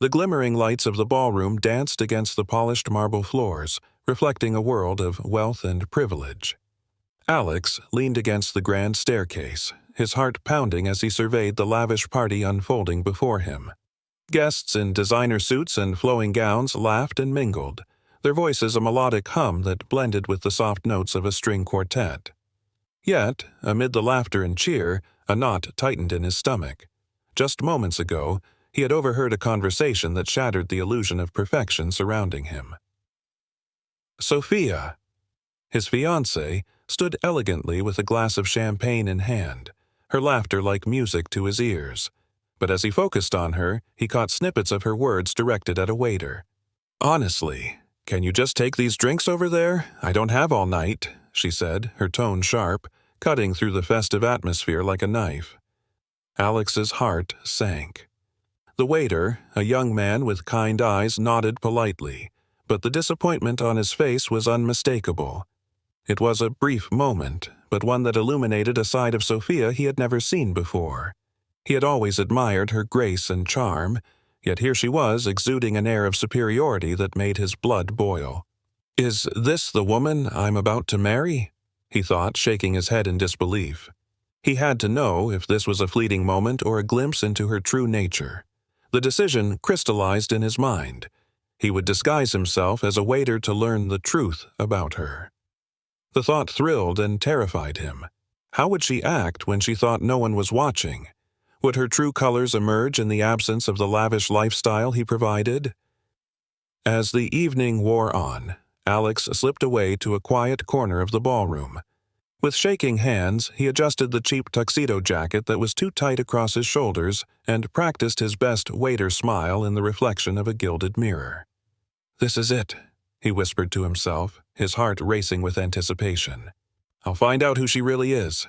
The glimmering lights of the ballroom danced against the polished marble floors, reflecting a world of wealth and privilege. Alex leaned against the grand staircase, his heart pounding as he surveyed the lavish party unfolding before him. Guests in designer suits and flowing gowns laughed and mingled, their voices a melodic hum that blended with the soft notes of a string quartet. Yet, amid the laughter and cheer, a knot tightened in his stomach. Just moments ago, he had overheard a conversation that shattered the illusion of perfection surrounding him. Sophia, his fiancée, stood elegantly with a glass of champagne in hand, her laughter like music to his ears. But as he focused on her, he caught snippets of her words directed at a waiter. "Honestly, can you just take these drinks over there? I don't have all night," she said, her tone sharp, cutting through the festive atmosphere like a knife. Alex's heart sank. The waiter, a young man with kind eyes, nodded politely, but the disappointment on his face was unmistakable. It was a brief moment, but one that illuminated a side of Sophia he had never seen before. He had always admired her grace and charm, yet here she was exuding an air of superiority that made his blood boil. "Is this the woman I'm about to marry?" he thought, shaking his head in disbelief. He had to know if this was a fleeting moment or a glimpse into her true nature. The decision crystallized in his mind. He would disguise himself as a waiter to learn the truth about her. The thought thrilled and terrified him. How would she act when she thought no one was watching? Would her true colors emerge in the absence of the lavish lifestyle he provided? As the evening wore on, Alex slipped away to a quiet corner of the ballroom. With shaking hands, he adjusted the cheap tuxedo jacket that was too tight across his shoulders and practiced his best waiter smile in the reflection of a gilded mirror. "This is it," he whispered to himself, his heart racing with anticipation. "I'll find out who she really is."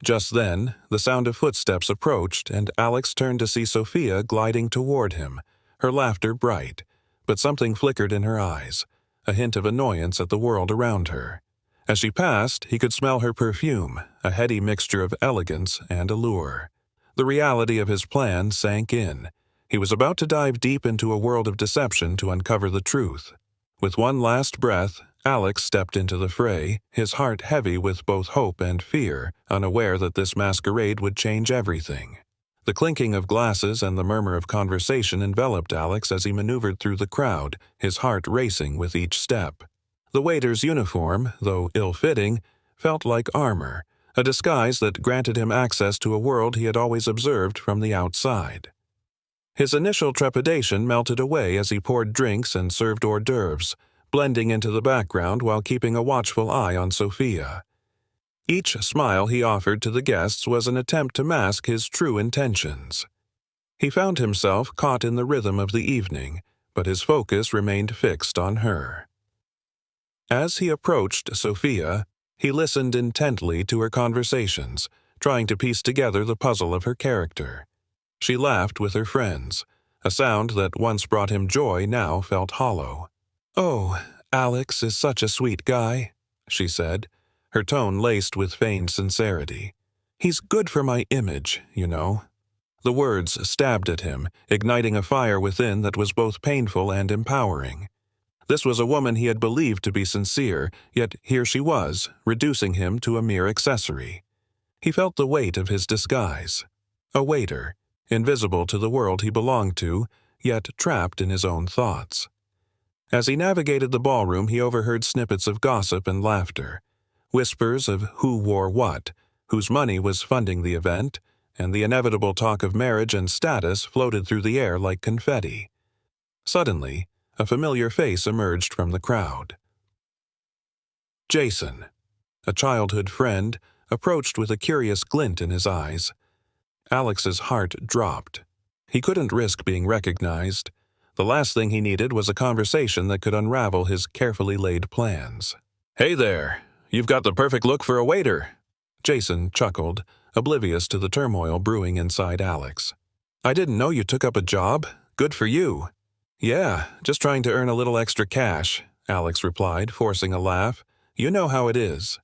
Just then, the sound of footsteps approached, and Alex turned to see Sophia gliding toward him, her laughter bright, but something flickered in her eyes, a hint of annoyance at the world around her. As she passed, he could smell her perfume, a heady mixture of elegance and allure. The reality of his plan sank in. He was about to dive deep into a world of deception to uncover the truth. With one last breath, Alex stepped into the fray, his heart heavy with both hope and fear, unaware that this masquerade would change everything. The clinking of glasses and the murmur of conversation enveloped Alex as he maneuvered through the crowd, his heart racing with each step. The waiter's uniform, though ill-fitting, felt like armor, a disguise that granted him access to a world he had always observed from the outside. His initial trepidation melted away as he poured drinks and served hors d'oeuvres, blending into the background while keeping a watchful eye on Sophia. Each smile he offered to the guests was an attempt to mask his true intentions. He found himself caught in the rhythm of the evening, but his focus remained fixed on her. As he approached Sophia, he listened intently to her conversations, trying to piece together the puzzle of her character. She laughed with her friends. A sound that once brought him joy now felt hollow. "Oh, Alex is such a sweet guy," she said, her tone laced with feigned sincerity. "He's good for my image, you know." The words stabbed at him, igniting a fire within that was both painful and empowering. This was a woman he had believed to be sincere, yet here she was, reducing him to a mere accessory. He felt the weight of his disguise. A waiter, invisible to the world he belonged to, yet trapped in his own thoughts. As he navigated the ballroom, he overheard snippets of gossip and laughter, whispers of who wore what, whose money was funding the event, and the inevitable talk of marriage and status floated through the air like confetti. Suddenly, a familiar face emerged from the crowd. Jason, a childhood friend, approached with a curious glint in his eyes. Alex's heart dropped. He couldn't risk being recognized. The last thing he needed was a conversation that could unravel his carefully laid plans. "Hey there, you've got the perfect look for a waiter," Jason chuckled, oblivious to the turmoil brewing inside Alex. "I didn't know you took up a job. Good for you." "Yeah, just trying to earn a little extra cash," Alex replied, forcing a laugh. "You know how it is."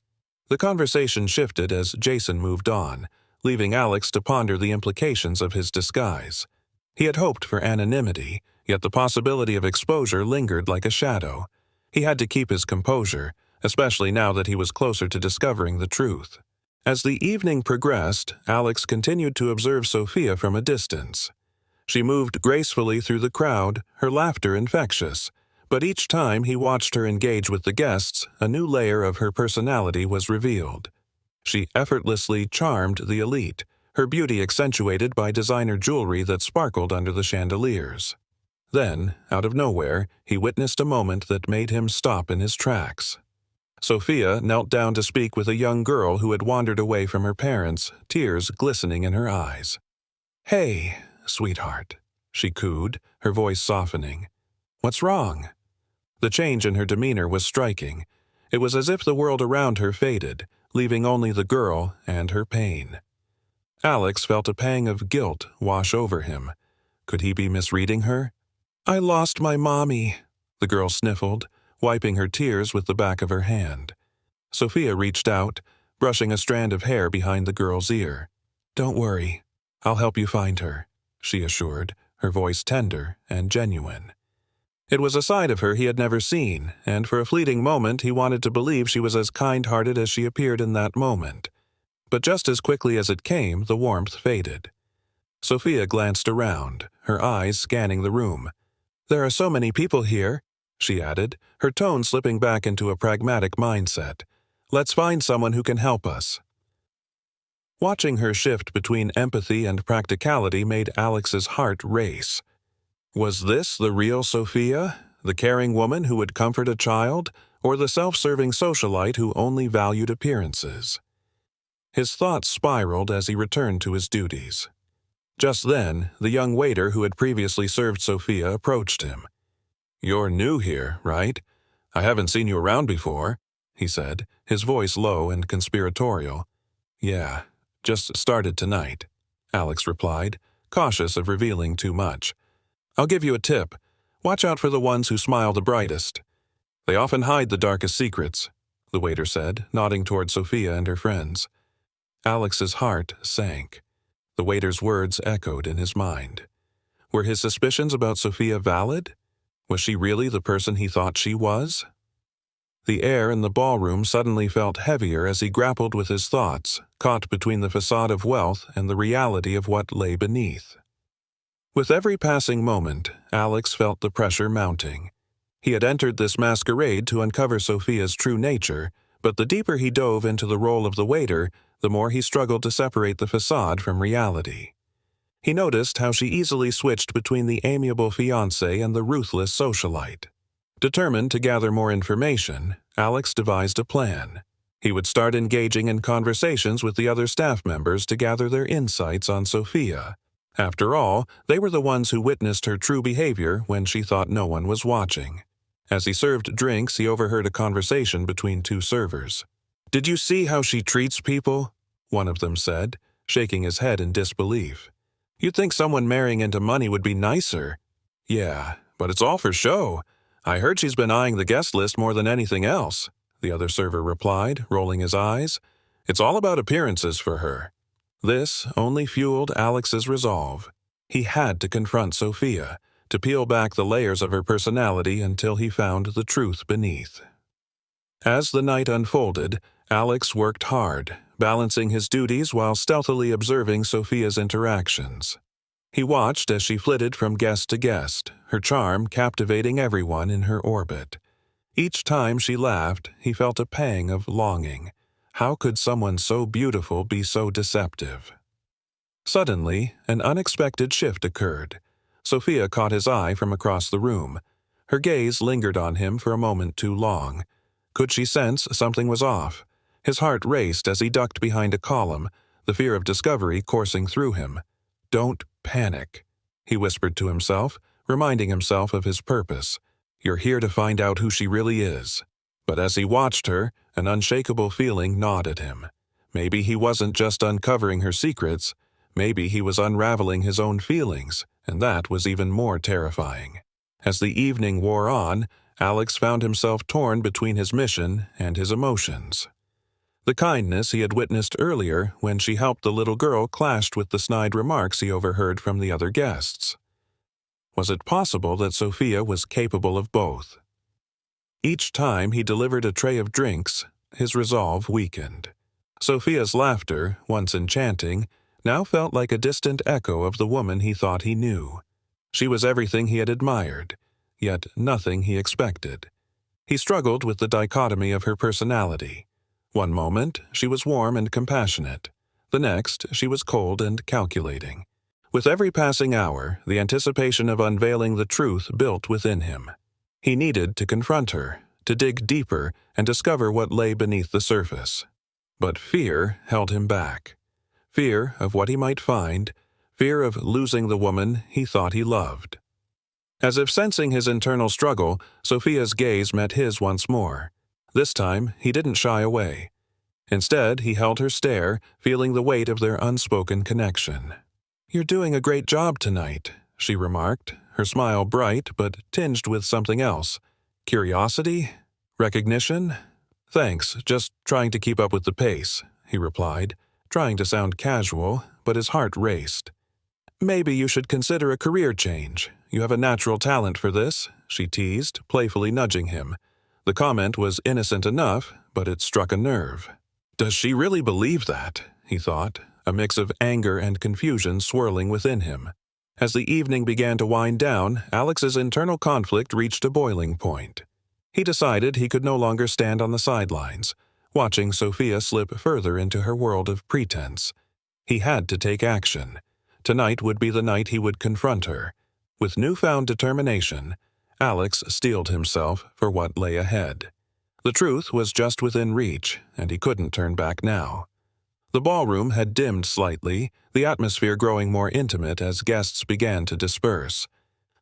The conversation shifted as Jason moved on, leaving Alex to ponder the implications of his disguise. He had hoped for anonymity, yet the possibility of exposure lingered like a shadow. He had to keep his composure, especially now that he was closer to discovering the truth. As the evening progressed, Alex continued to observe Sophia from a distance. She moved gracefully through the crowd, her laughter infectious, but each time he watched her engage with the guests, a new layer of her personality was revealed. She effortlessly charmed the elite, her beauty accentuated by designer jewelry that sparkled under the chandeliers. Then, out of nowhere, he witnessed a moment that made him stop in his tracks. Sophia knelt down to speak with a young girl who had wandered away from her parents, tears glistening in her eyes. "Hey, sweetheart," she cooed, her voice softening. "What's wrong?" The change in her demeanor was striking. It was as if the world around her faded, leaving only the girl and her pain. Alex felt a pang of guilt wash over him. Could he be misreading her? "I lost my mommy," the girl sniffled, wiping her tears with the back of her hand. Sophia reached out, brushing a strand of hair behind the girl's ear. "Don't worry, I'll help you find her," she assured, her voice tender and genuine. It was a side of her he had never seen, and for a fleeting moment he wanted to believe she was as kind-hearted as she appeared in that moment. But just as quickly as it came, the warmth faded. Sophia glanced around, her eyes scanning the room. "There are so many people here," she added, her tone slipping back into a pragmatic mindset. "Let's find someone who can help us." Watching her shift between empathy and practicality made Alex's heart race. Was this the real Sophia, the caring woman who would comfort a child, or the self-serving socialite who only valued appearances? His thoughts spiraled as he returned to his duties. Just then, the young waiter who had previously served Sophia approached him. "You're new here, right? I haven't seen you around before," he said, his voice low and conspiratorial. "Yeah, just started tonight," Alex replied, cautious of revealing too much. "I'll give you a tip. Watch out for the ones who smile the brightest. They often hide the darkest secrets," the waiter said, nodding toward Sophia and her friends. Alex's heart sank. The waiter's words echoed in his mind. Were his suspicions about Sophia valid? Was she really the person he thought she was? The air in the ballroom suddenly felt heavier as he grappled with his thoughts, caught between the facade of wealth and the reality of what lay beneath. With every passing moment, Alex felt the pressure mounting. He had entered this masquerade to uncover Sophia's true nature, but the deeper he dove into the role of the waiter, the more he struggled to separate the facade from reality. He noticed how she easily switched between the amiable fiancée and the ruthless socialite. Determined to gather more information, Alex devised a plan. He would start engaging in conversations with the other staff members to gather their insights on Sophia. After all, they were the ones who witnessed her true behavior when she thought no one was watching. As he served drinks, he overheard a conversation between two servers. "Did you see how she treats people?" one of them said, shaking his head in disbelief. "You'd think someone marrying into money would be nicer." "Yeah, but it's all for show. I heard she's been eyeing the guest list more than anything else," the other server replied, rolling his eyes. "It's all about appearances for her." This only fueled Alex's resolve. He had to confront Sophia, to peel back the layers of her personality until he found the truth beneath. As the night unfolded, Alex worked hard, balancing his duties while stealthily observing Sophia's interactions. He watched as she flitted from guest to guest, her charm captivating everyone in her orbit. Each time she laughed, he felt a pang of longing. How could someone so beautiful be so deceptive? Suddenly, an unexpected shift occurred. Sophia caught his eye from across the room. Her gaze lingered on him for a moment too long. Could she sense something was off? His heart raced as he ducked behind a column, the fear of discovery coursing through him. "Don't panic," he whispered to himself, reminding himself of his purpose. "You're here to find out who she really is." But as he watched her, an unshakable feeling gnawed at him. Maybe he wasn't just uncovering her secrets, maybe he was unraveling his own feelings, and that was even more terrifying. As the evening wore on, Alex found himself torn between his mission and his emotions. The kindness he had witnessed earlier when she helped the little girl clashed with the snide remarks he overheard from the other guests. Was it possible that Sophia was capable of both? Each time he delivered a tray of drinks, his resolve weakened. Sophia's laughter, once enchanting, now felt like a distant echo of the woman he thought he knew. She was everything he had admired, yet nothing he expected. He struggled with the dichotomy of her personality. One moment, she was warm and compassionate. The next, she was cold and calculating. With every passing hour, the anticipation of unveiling the truth built within him. He needed to confront her, to dig deeper and discover what lay beneath the surface. But fear held him back. Fear of what he might find, fear of losing the woman he thought he loved. As if sensing his internal struggle, Sophia's gaze met his once more. This time, he didn't shy away. Instead, he held her stare, feeling the weight of their unspoken connection. "You're doing a great job tonight," she remarked, her smile bright but tinged with something else. "Curiosity? Recognition?" "Thanks, just trying to keep up with the pace," he replied, trying to sound casual, but his heart raced. "Maybe you should consider a career change. You have a natural talent for this," she teased, playfully nudging him. The comment was innocent enough, but it struck a nerve. Does she really believe that? He thought, a mix of anger and confusion swirling within him. As the evening began to wind down, Alex's internal conflict reached a boiling point. He decided he could no longer stand on the sidelines, watching Sophia slip further into her world of pretense. He had to take action. Tonight would be the night he would confront her. With newfound determination, Alex steeled himself for what lay ahead. The truth was just within reach, and he couldn't turn back now. The ballroom had dimmed slightly, the atmosphere growing more intimate as guests began to disperse.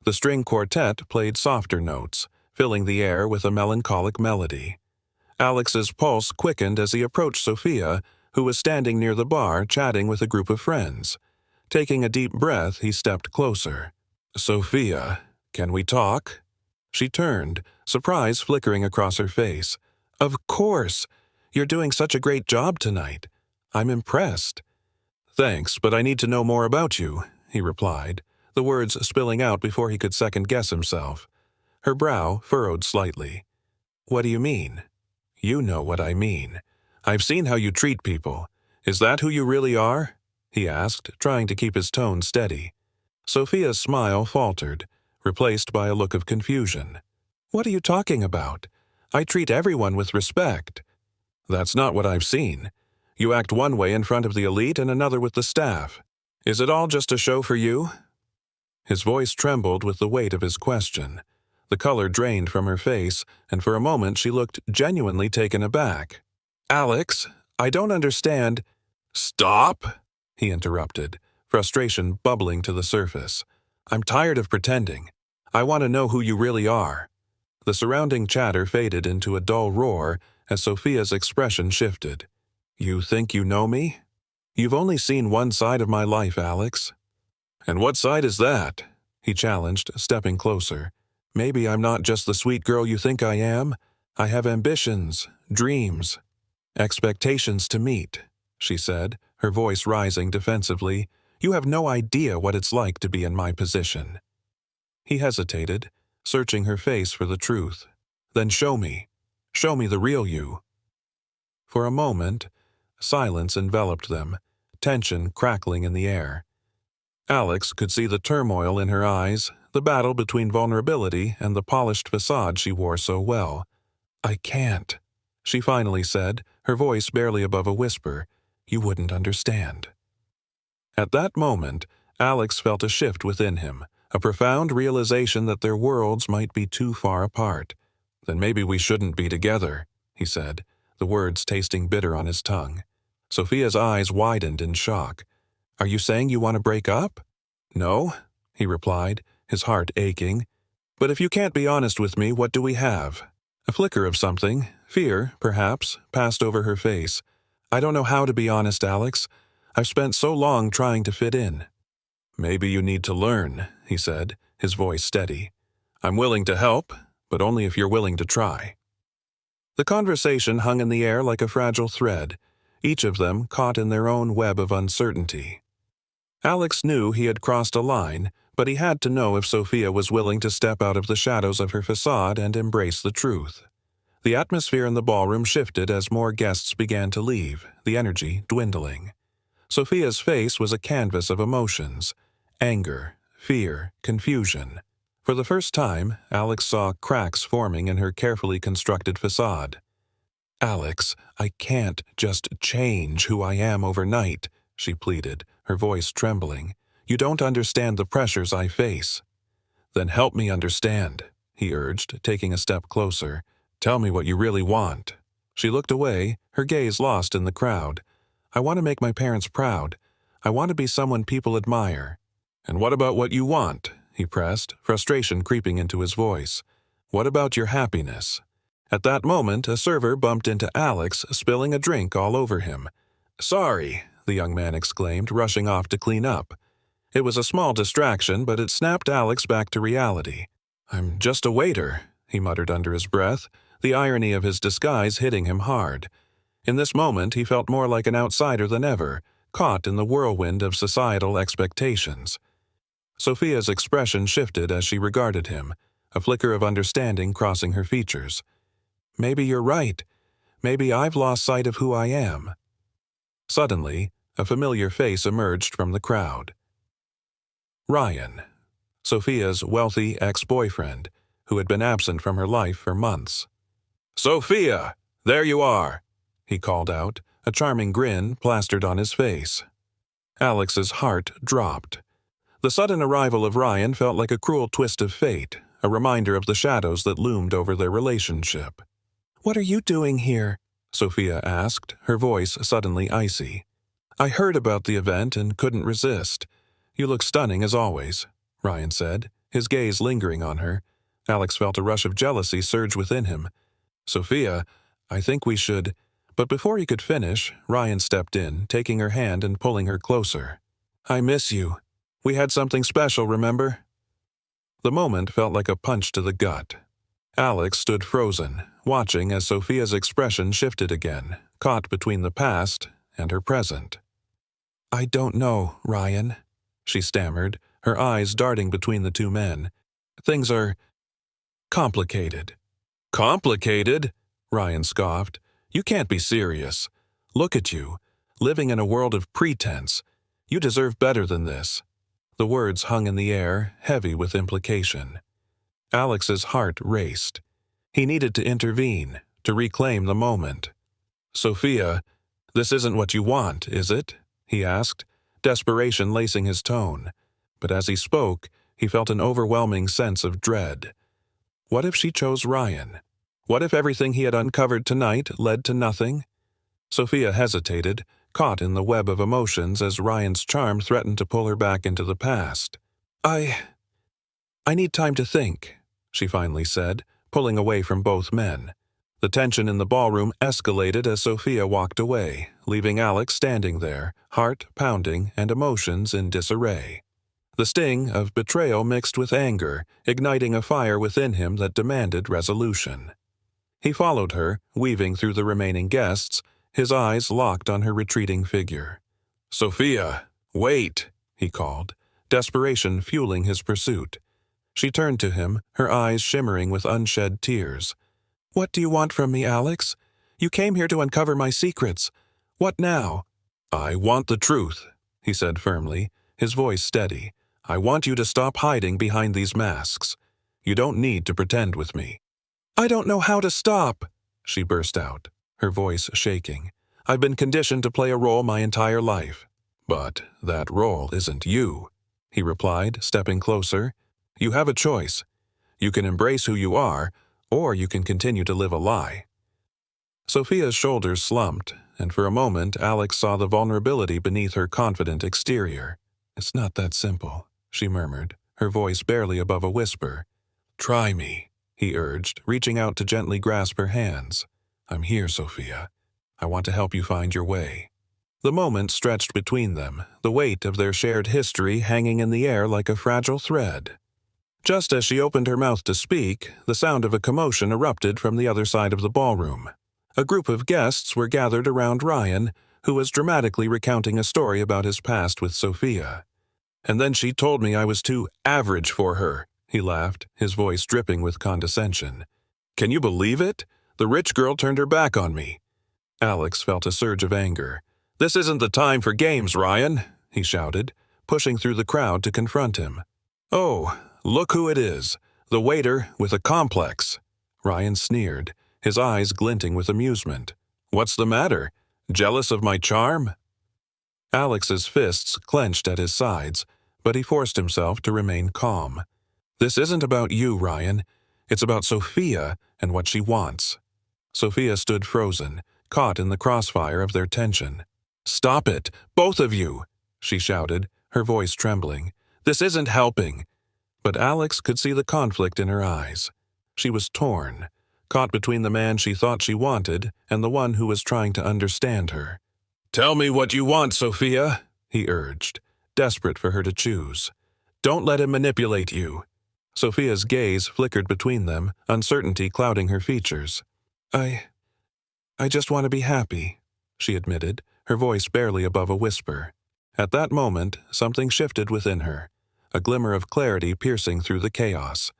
The string quartet played softer notes, filling the air with a melancholic melody. Alex's pulse quickened as he approached Sophia, who was standing near the bar chatting with a group of friends. Taking a deep breath, he stepped closer. "Sophia, can we talk?" She turned, surprise flickering across her face. "Of course! You're doing such a great job tonight. I'm impressed." "Thanks, but I need to know more about you," he replied, the words spilling out before he could second-guess himself. Her brow furrowed slightly. "What do you mean?" "You know what I mean. I've seen how you treat people. Is that who you really are?" he asked, trying to keep his tone steady. Sophia's smile faltered, replaced by a look of confusion. "What are you talking about? I treat everyone with respect." "That's not what I've seen. You act one way in front of the elite and another with the staff. Is it all just a show for you?" His voice trembled with the weight of his question. The color drained from her face, and for a moment she looked genuinely taken aback. "Alex, I don't understand." "Stop!" he interrupted, frustration bubbling to the surface. "I'm tired of pretending. I want to know who you really are." The surrounding chatter faded into a dull roar as Sophia's expression shifted. "You think you know me? You've only seen one side of my life, Alex." "And what side is that?" he challenged, stepping closer. "Maybe I'm not just the sweet girl you think I am. I have ambitions, dreams, expectations to meet," she said, her voice rising defensively. "You have no idea what it's like to be in my position." He hesitated, searching her face for the truth. "Then show me. Show me the real you." For a moment, silence enveloped them, tension crackling in the air. Alex could see the turmoil in her eyes, the battle between vulnerability and the polished facade she wore so well. "I can't," she finally said, her voice barely above a whisper. "You wouldn't understand." At that moment, Alex felt a shift within him, a profound realization that their worlds might be too far apart. "Then maybe we shouldn't be together," he said, the words tasting bitter on his tongue. Sophia's eyes widened in shock. "Are you saying you want to break up?" "No," he replied, his heart aching. "But if you can't be honest with me, what do we have?" A flicker of something, fear, perhaps, passed over her face. "I don't know how to be honest, Alex. I've spent so long trying to fit in." "Maybe you need to learn," he said, his voice steady. "I'm willing to help, but only if you're willing to try." The conversation hung in the air like a fragile thread, each of them caught in their own web of uncertainty. Alex knew he had crossed a line, but he had to know if Sophia was willing to step out of the shadows of her facade and embrace the truth. The atmosphere in the ballroom shifted as more guests began to leave, the energy dwindling. Sophia's face was a canvas of emotions: anger, fear, confusion. For the first time, Alex saw cracks forming in her carefully constructed facade. "Alex, I can't just change who I am overnight," she pleaded, her voice trembling. "You don't understand the pressures I face." "Then help me understand," he urged, taking a step closer. "Tell me what you really want." She looked away, her gaze lost in the crowd. "I want to make my parents proud. I want to be someone people admire." "And what about what you want?" he pressed, frustration creeping into his voice. "What about your happiness?" At that moment, a server bumped into Alex, spilling a drink all over him. "Sorry," the young man exclaimed, rushing off to clean up. It was a small distraction, but it snapped Alex back to reality. "I'm just a waiter," he muttered under his breath, the irony of his disguise hitting him hard. In this moment, he felt more like an outsider than ever, caught in the whirlwind of societal expectations. Sophia's expression shifted as she regarded him, a flicker of understanding crossing her features. "Maybe you're right. Maybe I've lost sight of who I am." Suddenly, a familiar face emerged from the crowd. Ryan, Sophia's wealthy ex-boyfriend, who had been absent from her life for months. "Sophia, there you are," he called out, a charming grin plastered on his face. Alex's heart dropped. The sudden arrival of Ryan felt like a cruel twist of fate, a reminder of the shadows that loomed over their relationship. "What are you doing here?" Sophia asked, her voice suddenly icy. "I heard about the event and couldn't resist. You look stunning as always," Ryan said, his gaze lingering on her. Alex felt a rush of jealousy surge within him. "Sophia, I think we should—" But before he could finish, Ryan stepped in, taking her hand and pulling her closer. "I miss you. We had something special, remember?" The moment felt like a punch to the gut. Alex stood frozen, watching as Sophia's expression shifted again, caught between the past and her present. "I don't know, Ryan," she stammered, her eyes darting between the two men. "Things are complicated." "Complicated?" Ryan scoffed. "You can't be serious. Look at you, living in a world of pretense. You deserve better than this." The words hung in the air, heavy with implication. Alex's heart raced. He needed to intervene, to reclaim the moment. "Sophia, this isn't what you want, is it?" he asked, desperation lacing his tone. But as he spoke, he felt an overwhelming sense of dread. What if she chose Ryan? What if everything he had uncovered tonight led to nothing? Sophia hesitated, caught in the web of emotions as Ryan's charm threatened to pull her back into the past. I need time to think," she finally said, pulling away from both men. The tension in the ballroom escalated as Sophia walked away, leaving Alex standing there, heart pounding and emotions in disarray. The sting of betrayal mixed with anger, igniting a fire within him that demanded resolution. He followed her, weaving through the remaining guests, his eyes locked on her retreating figure. "Sophia, wait," he called, desperation fueling his pursuit. She turned to him, her eyes shimmering with unshed tears. "What do you want from me, Alex? You came here to uncover my secrets. What now?" "I want the truth," he said firmly, his voice steady. "I want you to stop hiding behind these masks. You don't need to pretend with me." "I don't know how to stop," she burst out, her voice shaking. "I've been conditioned to play a role my entire life." "But that role isn't you," he replied, stepping closer. "You have a choice. You can embrace who you are, or you can continue to live a lie." Sophia's shoulders slumped, and for a moment Alex saw the vulnerability beneath her confident exterior. "It's not that simple," she murmured, her voice barely above a whisper. "Try me," he urged, reaching out to gently grasp her hands. "I'm here, Sophia. I want to help you find your way." The moment stretched between them, the weight of their shared history hanging in the air like a fragile thread. Just as she opened her mouth to speak, the sound of a commotion erupted from the other side of the ballroom. A group of guests were gathered around Ryan, who was dramatically recounting a story about his past with Sophia. And then she told me I was too average for her, he laughed, his voice dripping with condescension. Can you believe it? The rich girl turned her back on me. Alex felt a surge of anger. This isn't the time for games, Ryan, he shouted, pushing through the crowd to confront him. Oh, look who it is, the waiter with a complex. Ryan sneered, his eyes glinting with amusement. What's the matter? Jealous of my charm? Alex's fists clenched at his sides, but he forced himself to remain calm. This isn't about you, Ryan. It's about Sophia and what she wants. Sophia stood frozen, caught in the crossfire of their tension. Stop it, both of you, she shouted, her voice trembling. This isn't helping. But Alex could see the conflict in her eyes. She was torn, caught between the man she thought she wanted and the one who was trying to understand her. Tell me what you want, Sophia, he urged, desperate for her to choose. Don't let him manipulate you. Sophia's gaze flickered between them, uncertainty clouding her features. I just want to be happy, she admitted, her voice barely above a whisper. At that moment, something shifted within her, a glimmer of clarity piercing through the chaos.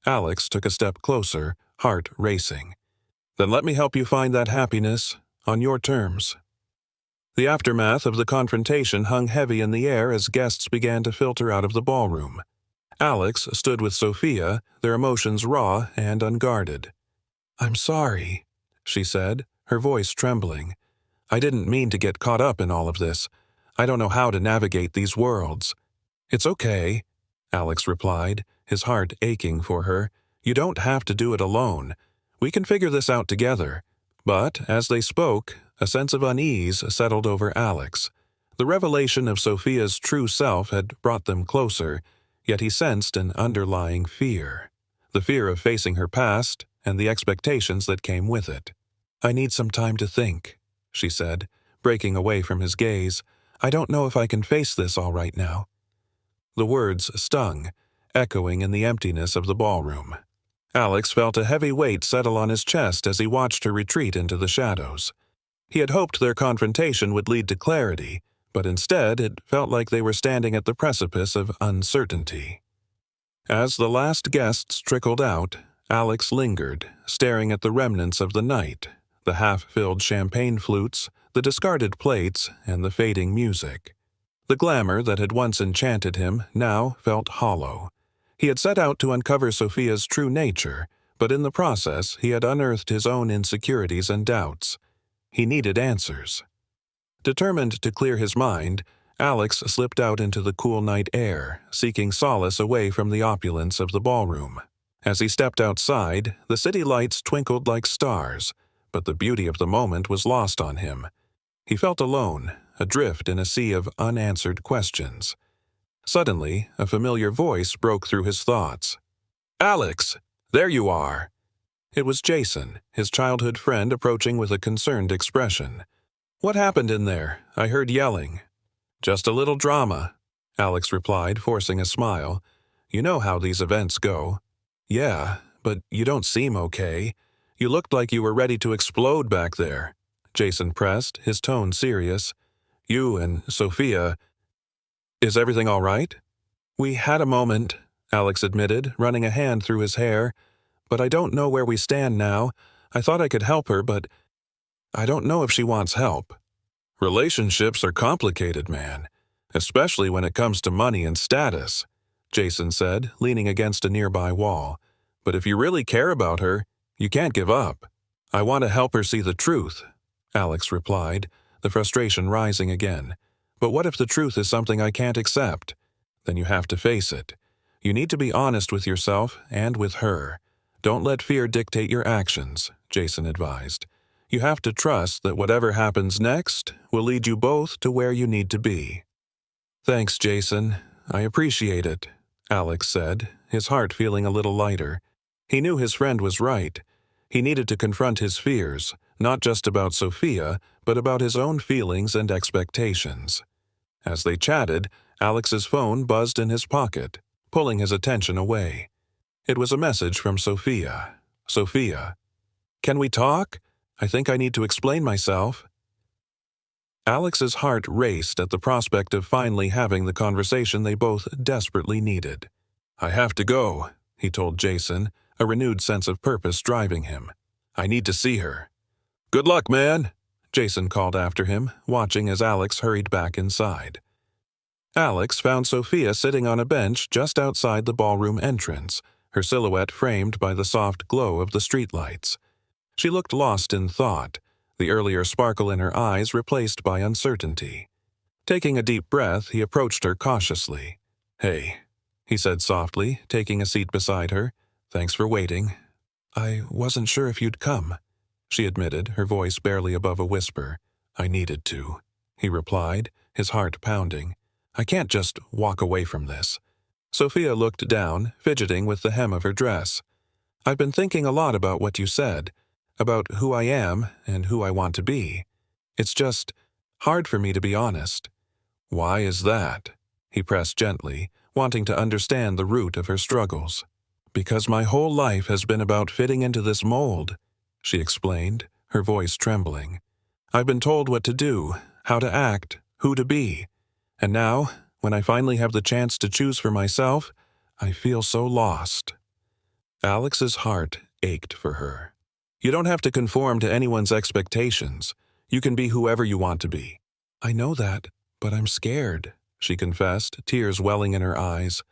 Alex took a step closer, heart racing. Then let me help you find that happiness on your terms. The aftermath of the confrontation hung heavy in the air as guests began to filter out of the ballroom. Alex stood with Sophia, their emotions raw and unguarded. I'm sorry, she said, her voice trembling. I didn't mean to get caught up in all of this. I don't know how to navigate these worlds. It's okay, Alex replied, his heart aching for her. You don't have to do it alone. We can figure this out together. But, as they spoke, a sense of unease settled over Alex. The revelation of Sophia's true self had brought them closer, yet he sensed an underlying fear. The fear of facing her past and the expectations that came with it. I need some time to think, she said, breaking away from his gaze. I don't know if I can face this all right now. The words stung, echoing in the emptiness of the ballroom. Alex felt a heavy weight settle on his chest as he watched her retreat into the shadows. He had hoped their confrontation would lead to clarity, but instead it felt like they were standing at the precipice of uncertainty. As the last guests trickled out, Alex lingered, staring at the remnants of the night, the half-filled champagne flutes, the discarded plates, and the fading music. The glamour that had once enchanted him now felt hollow. He had set out to uncover Sophia's true nature, but in the process he had unearthed his own insecurities and doubts. He needed answers. Determined to clear his mind, Alex slipped out into the cool night air, seeking solace away from the opulence of the ballroom. As he stepped outside, the city lights twinkled like stars, but the beauty of the moment was lost on him. He felt alone, adrift in a sea of unanswered questions. Suddenly, a familiar voice broke through his thoughts. Alex, there you are! It was Jason, his childhood friend, approaching with a concerned expression. What happened in there? I heard yelling. Just a little drama, Alex replied, forcing a smile. You know how these events go. Yeah, but you don't seem okay. You looked like you were ready to explode back there, Jason pressed, his tone serious. You and Sophia. Is everything all right? We had a moment, Alex admitted, running a hand through his hair. But I don't know where we stand now. I thought I could help her, but I don't know if she wants help. Relationships are complicated, man, especially when it comes to money and status, Jason said, leaning against a nearby wall. But if you really care about her, you can't give up. I want to help her see the truth, Alex replied, the frustration rising again. But what if the truth is something I can't accept? Then you have to face it. You need to be honest with yourself and with her. Don't let fear dictate your actions, Jason advised. You have to trust that whatever happens next will lead you both to where you need to be. Thanks, Jason. I appreciate it, Alex said, his heart feeling a little lighter. He knew his friend was right. He needed to confront his fears, not just about Sophia, but about his own feelings and expectations. As they chatted, Alex's phone buzzed in his pocket, pulling his attention away. It was a message from Sophia. Sophia. Can we talk? I think I need to explain myself. Alex's heart raced at the prospect of finally having the conversation they both desperately needed. "I have to go," he told Jason, a renewed sense of purpose driving him. "I need to see her." "Good luck, man," Jason called after him, watching as Alex hurried back inside. Alex found Sophia sitting on a bench just outside the ballroom entrance, her silhouette framed by the soft glow of the streetlights. She looked lost in thought, the earlier sparkle in her eyes replaced by uncertainty. Taking a deep breath, he approached her cautiously. "Hey," he said softly, taking a seat beside her. "Thanks for waiting." "I wasn't sure if you'd come," she admitted, her voice barely above a whisper. "I needed to," he replied, his heart pounding. "I can't just walk away from this." Sophia looked down, fidgeting with the hem of her dress. "I've been thinking a lot about what you said, about who I am and who I want to be. It's just hard for me to be honest." "Why is that?" he pressed gently, wanting to understand the root of her struggles. "Because my whole life has been about fitting into this mold," she explained, her voice trembling. "I've been told what to do, how to act, who to be. And now, when I finally have the chance to choose for myself, I feel so lost." Alex's heart ached for her. "You don't have to conform to anyone's expectations. You can be whoever you want to be." "I know that, but I'm scared," she confessed, tears welling in her eyes.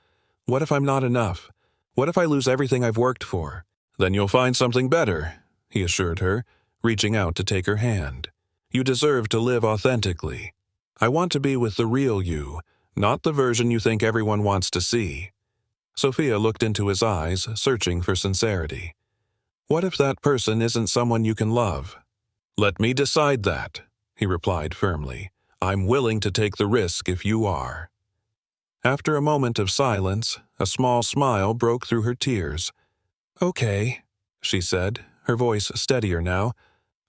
"What if I'm not enough? What if I lose everything I've worked for?" "Then you'll find something better," he assured her, reaching out to take her hand. "You deserve to live authentically. I want to be with the real you, not the version you think everyone wants to see." Sophia looked into his eyes, searching for sincerity. "What if that person isn't someone you can love?" "Let me decide that," he replied firmly. "I'm willing to take the risk if you are." After a moment of silence, a small smile broke through her tears. "Okay," she said, her voice steadier now.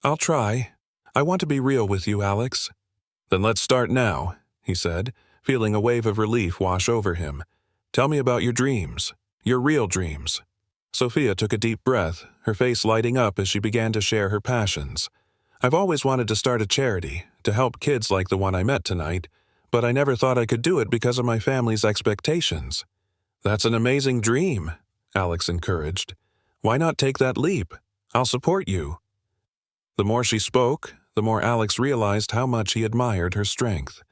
"I'll try. I want to be real with you, Alex." "Then let's start now," he said, feeling a wave of relief wash over him. "Tell me about your dreams, your real dreams." Sophia took a deep breath, her face lighting up as she began to share her passions. "I've always wanted to start a charity, to help kids like the one I met tonight, but I never thought I could do it because of my family's expectations." "That's an amazing dream," Alex encouraged. "Why not take that leap? I'll support you." The more she spoke, the more Alex realized how much he admired her strength.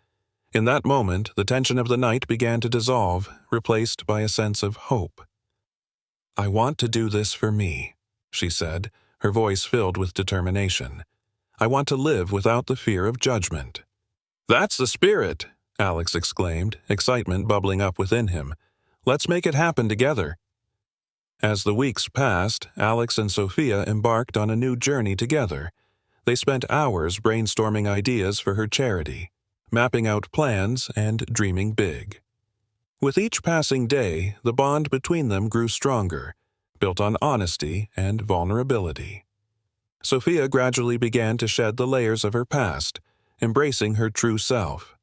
In that moment, the tension of the night began to dissolve, replaced by a sense of hope. "I want to do this for me," she said, her voice filled with determination. "I want to live without the fear of judgment." "That's the spirit!" Alex exclaimed, excitement bubbling up within him. "Let's make it happen together." As the weeks passed, Alex and Sophia embarked on a new journey together. They spent hours brainstorming ideas for her charity, mapping out plans and dreaming big. With each passing day, the bond between them grew stronger, built on honesty and vulnerability. Sophia gradually began to shed the layers of her past, embracing her true self.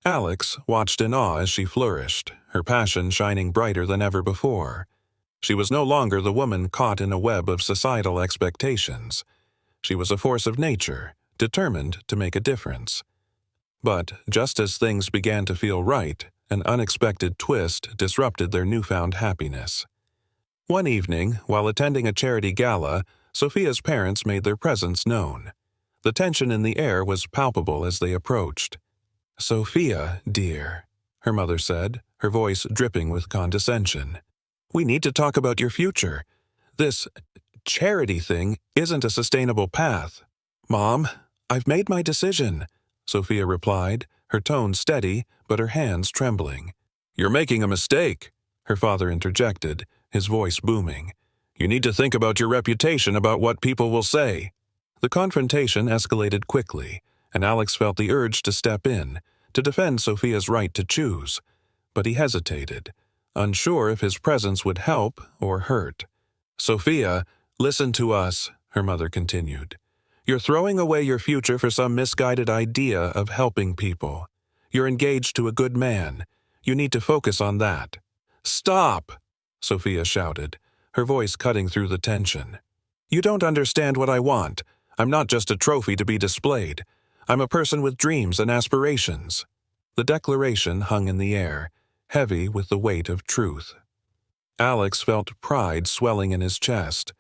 Alex watched in awe as she flourished, her passion shining brighter than ever before. She was no longer the woman caught in a web of societal expectations. She was a force of nature, determined to make a difference. But just as things began to feel right, an unexpected twist disrupted their newfound happiness. One evening, while attending a charity gala, Sophia's parents made their presence known. The tension in the air was palpable as they approached. "Sophia, dear," her mother said, her voice dripping with condescension. "We need to talk about your future. This charity thing isn't a sustainable path." "Mom, I've made my decision," Sophia replied, her tone steady, but her hands trembling. "You're making a mistake," her father interjected, his voice booming. "You need to think about your reputation, about what people will say." The confrontation escalated quickly, and Alex felt the urge to step in, to defend Sophia's right to choose. But he hesitated, unsure if his presence would help or hurt. "Sophia, listen to us," her mother continued. "You're throwing away your future for some misguided idea of helping people. You're engaged to a good man. You need to focus on that." "Stop!" Sophia shouted, her voice cutting through the tension. "You don't understand what I want. I'm not just a trophy to be displayed. I'm a person with dreams and aspirations." The declaration hung in the air, heavy with the weight of truth. Alex felt pride swelling in his chest.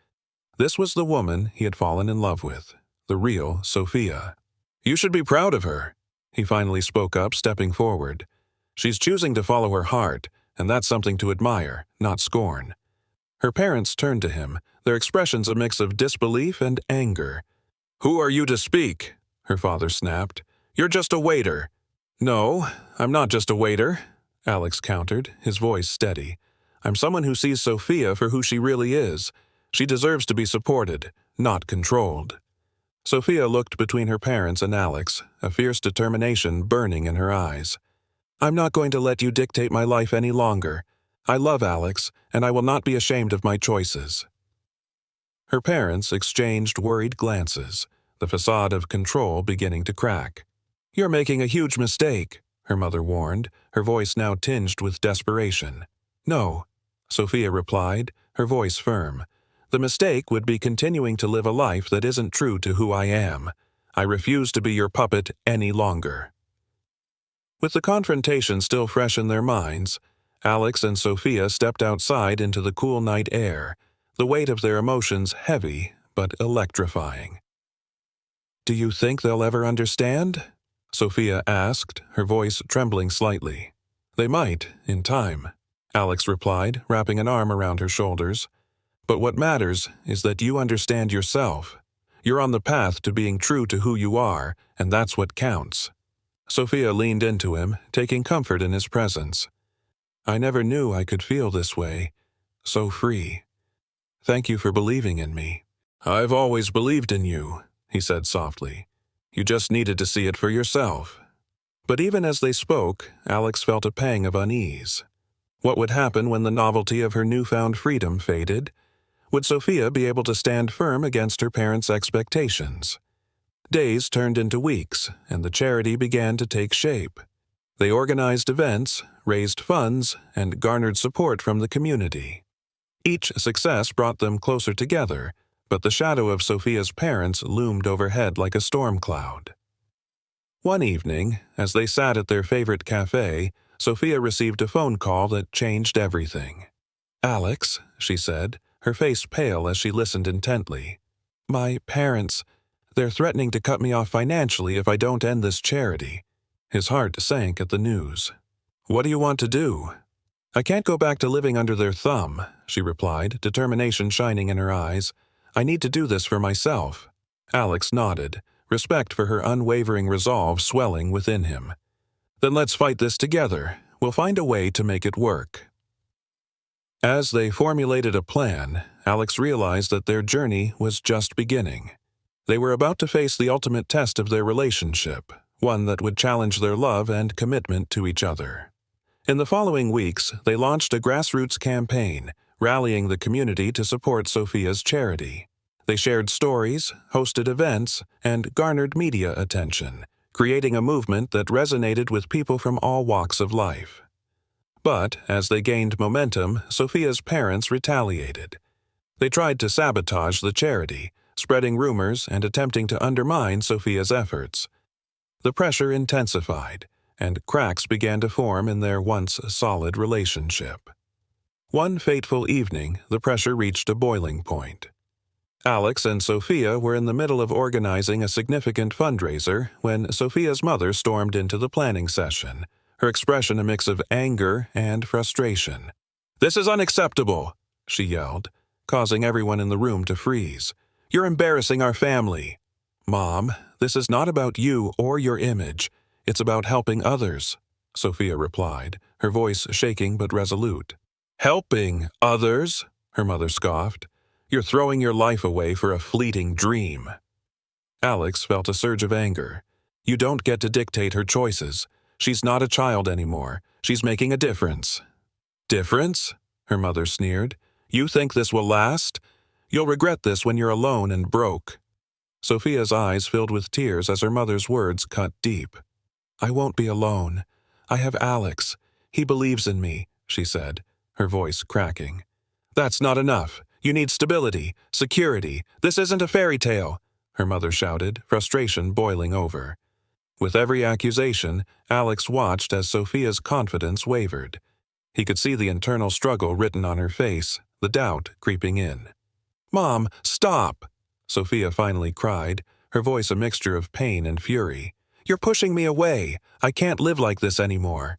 This was the woman he had fallen in love with, the real Sophia. "You should be proud of her," he finally spoke up, stepping forward. "She's choosing to follow her heart, and that's something to admire, not scorn." Her parents turned to him, their expressions a mix of disbelief and anger. "Who are you to speak?" her father snapped. "You're just a waiter." "No, I'm not just a waiter," Alex countered, his voice steady. "I'm someone who sees Sophia for who she really is. She deserves to be supported, not controlled." Sophia looked between her parents and Alex, a fierce determination burning in her eyes. "I'm not going to let you dictate my life any longer. I love Alex, and I will not be ashamed of my choices." Her parents exchanged worried glances, the facade of control beginning to crack. "You're making a huge mistake," her mother warned, her voice now tinged with desperation. "No," Sophia replied, her voice firm. "The mistake would be continuing to live a life that isn't true to who I am. I refuse to be your puppet any longer." With the confrontation still fresh in their minds, Alex and Sophia stepped outside into the cool night air, the weight of their emotions heavy but electrifying. "Do you think they'll ever understand?" Sophia asked, her voice trembling slightly. "They might, in time," Alex replied, wrapping an arm around her shoulders. "But what matters is that you understand yourself. You're on the path to being true to who you are, and that's what counts." Sophia leaned into him, taking comfort in his presence. "I never knew I could feel this way, so free. Thank you for believing in me." "I've always believed in you," he said softly. "You just needed to see it for yourself." But even as they spoke, Alex felt a pang of unease. What would happen when the novelty of her newfound freedom faded? Would Sophia be able to stand firm against her parents' expectations? Days turned into weeks, and the charity began to take shape. They organized events, raised funds, and garnered support from the community. Each success brought them closer together, but the shadow of Sophia's parents loomed overhead like a storm cloud. One evening, as they sat at their favorite cafe, Sophia received a phone call that changed everything. "Alex," she said, her face pale as she listened intently. "My parents, they're threatening to cut me off financially if I don't end this charity." His heart sank at the news. "What do you want to do?" "I can't go back to living under their thumb," she replied, determination shining in her eyes. "I need to do this for myself." Alex nodded, respect for her unwavering resolve swelling within him. "Then let's fight this together. We'll find a way to make it work." As they formulated a plan, Alex realized that their journey was just beginning. They were about to face the ultimate test of their relationship, one that would challenge their love and commitment to each other. In the following weeks, they launched a grassroots campaign, rallying the community to support Sophia's charity. They shared stories, hosted events, and garnered media attention, creating a movement that resonated with people from all walks of life. But as they gained momentum, Sophia's parents retaliated. They tried to sabotage the charity, spreading rumors and attempting to undermine Sophia's efforts. The pressure intensified, and cracks began to form in their once solid relationship. One fateful evening, the pressure reached a boiling point. Alex and Sophia were in the middle of organizing a significant fundraiser when Sophia's mother stormed into the planning session, her expression a mix of anger and frustration. "This is unacceptable," she yelled, causing everyone in the room to freeze. "You're embarrassing our family." "Mom, this is not about you or your image. It's about helping others," Sophia replied, her voice shaking but resolute. "Helping others?" her mother scoffed. "You're throwing your life away for a fleeting dream." Alex felt a surge of anger. "You don't get to dictate her choices. She's not a child anymore. She's making a difference." "Difference?" her mother sneered. "You think this will last? You'll regret this when you're alone and broke." Sophia's eyes filled with tears as her mother's words cut deep. "I won't be alone. I have Alex. He believes in me," she said, her voice cracking. "That's not enough. You need stability, security. This isn't a fairy tale," her mother shouted, frustration boiling over. With every accusation, Alex watched as Sophia's confidence wavered. He could see the internal struggle written on her face, the doubt creeping in. "Mom, stop!" Sophia finally cried, her voice a mixture of pain and fury. "You're pushing me away. I can't live like this anymore."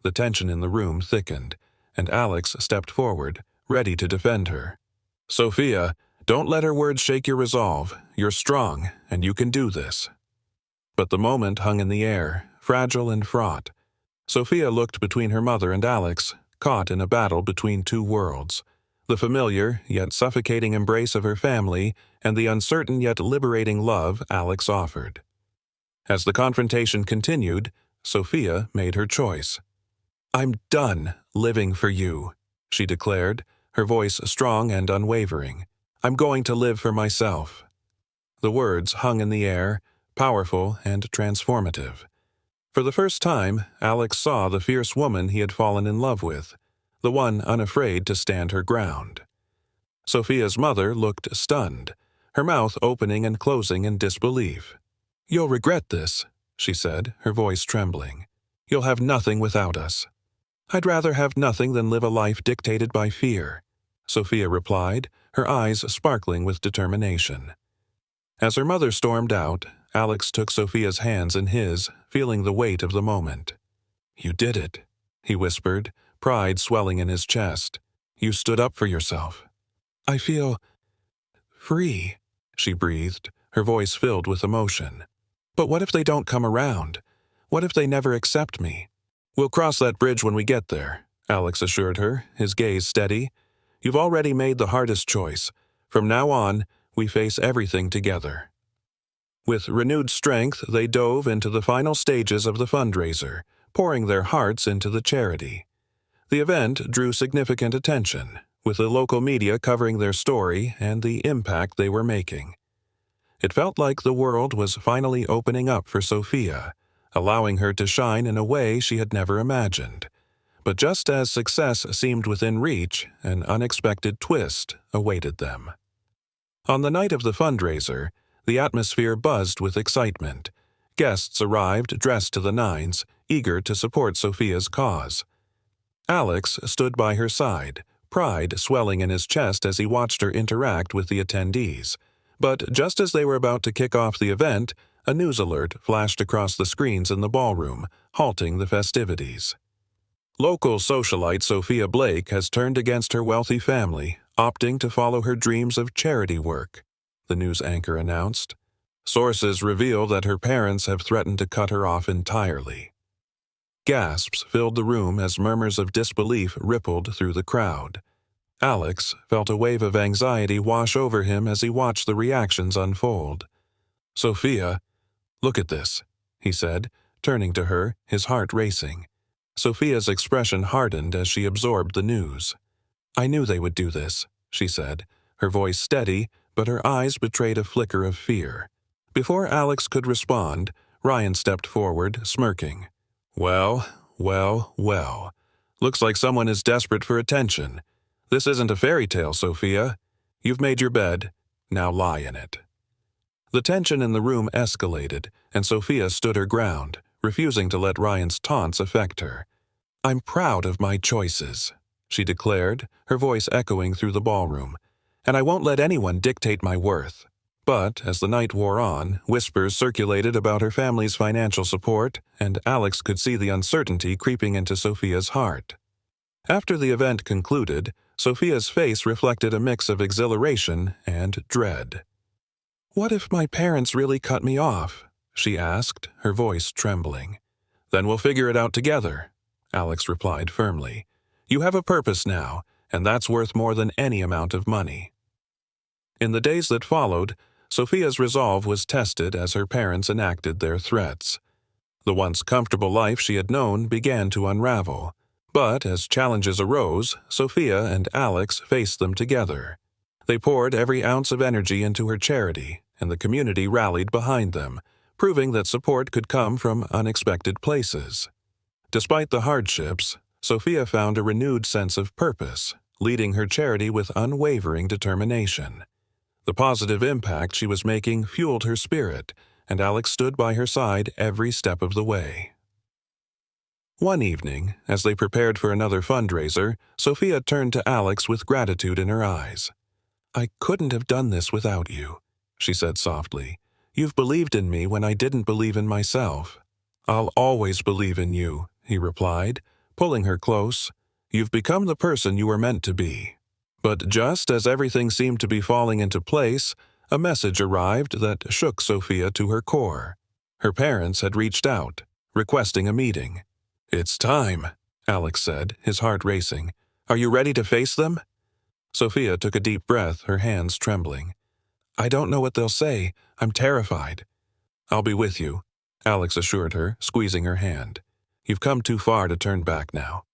The tension in the room thickened, and Alex stepped forward, ready to defend her. "Sophia, don't let her words shake your resolve. You're strong, and you can do this." But the moment hung in the air, fragile and fraught. Sophia looked between her mother and Alex, caught in a battle between two worlds, the familiar yet suffocating embrace of her family and the uncertain yet liberating love Alex offered. As the confrontation continued, Sophia made her choice. "I'm done living for you," she declared, her voice strong and unwavering. "I'm going to live for myself." The words hung in the air, powerful and transformative. For the first time, Alex saw the fierce woman he had fallen in love with, the one unafraid to stand her ground. Sophia's mother looked stunned, her mouth opening and closing in disbelief. "You'll regret this," she said, her voice trembling. "You'll have nothing without us." "I'd rather have nothing than live a life dictated by fear," Sophia replied, her eyes sparkling with determination. As her mother stormed out, Alex took Sophia's hands in his, feeling the weight of the moment. "You did it," he whispered, pride swelling in his chest. "You stood up for yourself." "I feel free," she breathed, her voice filled with emotion. "But what if they don't come around? What if they never accept me?" "We'll cross that bridge when we get there," Alex assured her, his gaze steady. "You've already made the hardest choice. From now on, we face everything together." With renewed strength, they dove into the final stages of the fundraiser, pouring their hearts into the charity. The event drew significant attention, with the local media covering their story and the impact they were making. It felt like the world was finally opening up for Sophia, allowing her to shine in a way she had never imagined. But just as success seemed within reach, an unexpected twist awaited them. On the night of the fundraiser, the atmosphere buzzed with excitement. Guests arrived dressed to the nines, eager to support Sophia's cause. Alex stood by her side, pride swelling in his chest as he watched her interact with the attendees. But just as they were about to kick off the event, a news alert flashed across the screens in the ballroom, halting the festivities. Local socialite Sophia Blake has turned against her wealthy family, opting to follow her dreams of charity work, the news anchor announced. Sources reveal that her parents have threatened to cut her off entirely. Gasps filled the room as murmurs of disbelief rippled through the crowd. Alex felt a wave of anxiety wash over him as he watched the reactions unfold. "Sophia, look at this," he said, turning to her, his heart racing. Sophia's expression hardened as she absorbed the news. "I knew they would do this," she said, her voice steady, but her eyes betrayed a flicker of fear. Before Alex could respond, Ryan stepped forward, smirking. Well, well, well. Looks like someone is desperate for attention. This isn't a fairy tale, Sophia. You've made your bed. Now lie in it." The tension in the room escalated, and Sophia stood her ground, refusing to let Ryan's taunts affect her. "I'm proud of my choices," she declared, her voice echoing through the ballroom, "and I won't let anyone dictate my worth." But as the night wore on, whispers circulated about her family's financial support, and Alex could see the uncertainty creeping into Sophia's heart. After the event concluded, Sophia's face reflected a mix of exhilaration and dread. "What if my parents really cut me off?" she asked, her voice trembling. "Then we'll figure it out together," Alex replied firmly. "You have a purpose now, and that's worth more than any amount of money." In the days that followed, Sophia's resolve was tested as her parents enacted their threats. The once comfortable life she had known began to unravel. But as challenges arose, Sophia and Alex faced them together. They poured every ounce of energy into her charity, and the community rallied behind them, proving that support could come from unexpected places. Despite the hardships, Sophia found a renewed sense of purpose, leading her charity with unwavering determination. The positive impact she was making fueled her spirit, and Alex stood by her side every step of the way. One evening, as they prepared for another fundraiser, Sophia turned to Alex with gratitude in her eyes. "I couldn't have done this without you," she said softly. "You've believed in me when I didn't believe in myself." "I'll always believe in you," he replied, pulling her close. "You've become the person you were meant to be." But just as everything seemed to be falling into place, a message arrived that shook Sophia to her core. Her parents had reached out, requesting a meeting. "It's time," Alex said, his heart racing. "Are you ready to face them?" Sophia took a deep breath, her hands trembling. "I don't know what they'll say. I'm terrified." "I'll be with you," Alex assured her, squeezing her hand. "You've come too far to turn back now."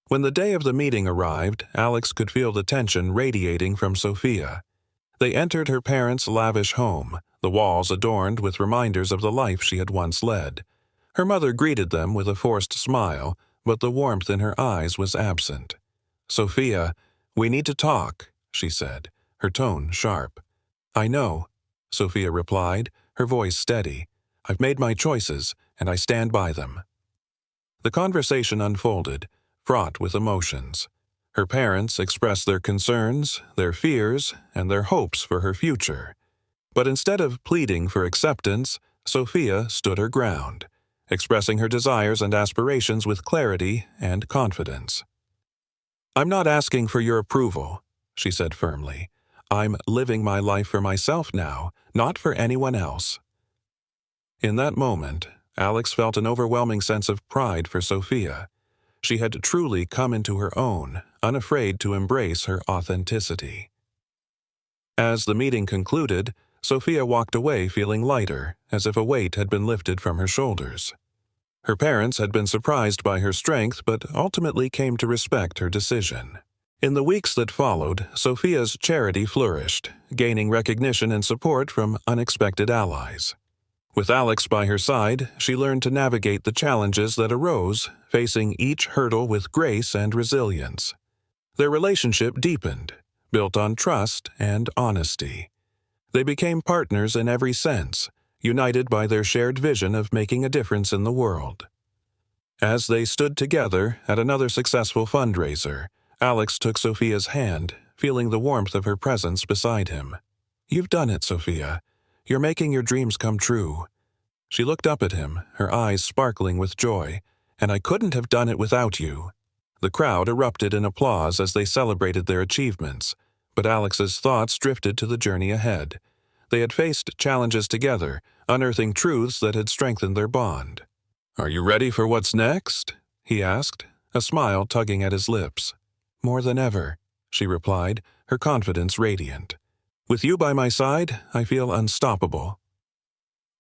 When the day of the meeting arrived, Alex could feel the tension radiating from Sophia. They entered her parents' lavish home, the walls adorned with reminders of the life she had once led. Her mother greeted them with a forced smile, but the warmth in her eyes was absent. "Sophia, we need to talk," she said, her tone sharp. "I know," Sophia replied, her voice steady. "I've made my choices, and I stand by them." The conversation unfolded, fraught with emotions. Her parents expressed their concerns, their fears, and their hopes for her future. But instead of pleading for acceptance, Sophia stood her ground, expressing her desires and aspirations with clarity and confidence. "I'm not asking for your approval," she said firmly. "I'm living my life for myself now, not for anyone else." In that moment, Alex felt an overwhelming sense of pride for Sophia. She had truly come into her own, unafraid to embrace her authenticity. As the meeting concluded, Sophia walked away feeling lighter, as if a weight had been lifted from her shoulders. Her parents had been surprised by her strength, but ultimately came to respect her decision. In the weeks that followed, Sophia's charity flourished, gaining recognition and support from unexpected allies. With Alex by her side, she learned to navigate the challenges that arose, facing each hurdle with grace and resilience. Their relationship deepened, built on trust and honesty. They became partners in every sense, united by their shared vision of making a difference in the world. As they stood together at another successful fundraiser, Alex took Sophia's hand, feeling the warmth of her presence beside him. "You've done it, Sophia. You're making your dreams come true." She looked up at him, her eyes sparkling with joy. "And I couldn't have done it without you." The crowd erupted in applause as they celebrated their achievements, but Alex's thoughts drifted to the journey ahead. They had faced challenges together, unearthing truths that had strengthened their bond. "Are you ready for what's next?" he asked, a smile tugging at his lips. "More than ever," she replied, her confidence radiant. "With you by my side, I feel unstoppable."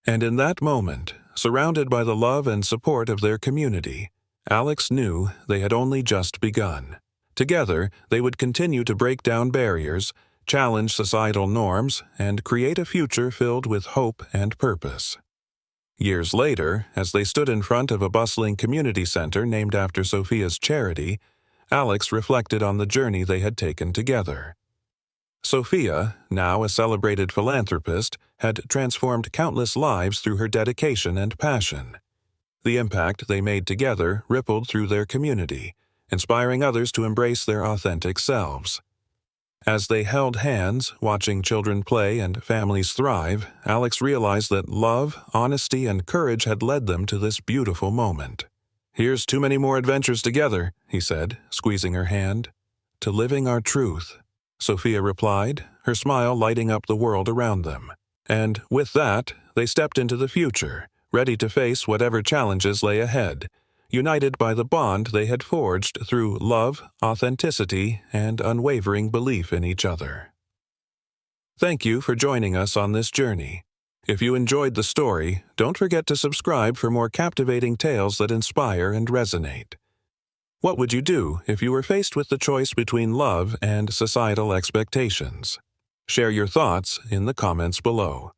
And in that moment, surrounded by the love and support of their community, Alex knew they had only just begun. Together, they would continue to break down barriers, challenge societal norms, and create a future filled with hope and purpose. Years later, as they stood in front of a bustling community center named after Sophia's charity, Alex reflected on the journey they had taken together. Sophia, now a celebrated philanthropist, had transformed countless lives through her dedication and passion. The impact they made together rippled through their community, inspiring others to embrace their authentic selves. As they held hands, watching children play and families thrive, Alex realized that love, honesty, and courage had led them to this beautiful moment. "Here's to many more adventures together," he said, squeezing her hand. "To living our truth," Sophia replied, her smile lighting up the world around them. And with that, they stepped into the future, ready to face whatever challenges lay ahead, united by the bond they had forged through love, authenticity, and unwavering belief in each other. Thank you for joining us on this journey. If you enjoyed the story, don't forget to subscribe for more captivating tales that inspire and resonate. What would you do if you were faced with the choice between love and societal expectations? Share your thoughts in the comments below.